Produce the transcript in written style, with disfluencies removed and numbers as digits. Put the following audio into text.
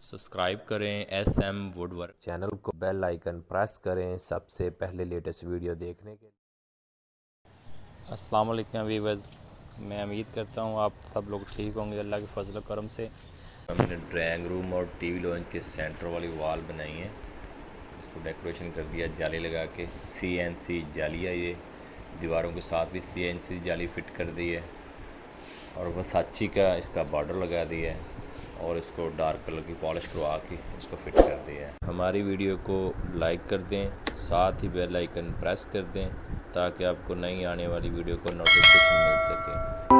Subscribe करें SM woodwork channel को, bell icon press करें सबसे पहले लेटेस्ट वीडियो देखने के लिए। अस्सलाम वालेकुम वीवर्स, मैं उम्मीद करता हूँ आप सब लोग ठीक होंगे अल्लाह के फजल करम से। हमने ड्राइंग रूम और टीवी लॉन्च के सेंटर वाली वॉल बनाई है, इसको डेकोरेशन कर दिया जाली लगा के। CNC जाली है ये, दीवारों के साथ भी CNC जाली फिट कर दी है और वसाची का इसका बॉर्डर लगा दिया है और इसको डार्क कलर की पॉलिश करवा के इसको फिट कर दिया है। हमारी वीडियो को लाइक कर दें, साथ ही बेल आइकन प्रेस कर दें ताकि आपको नई आने वाली वीडियो को नोटिफिकेशन मिल सके।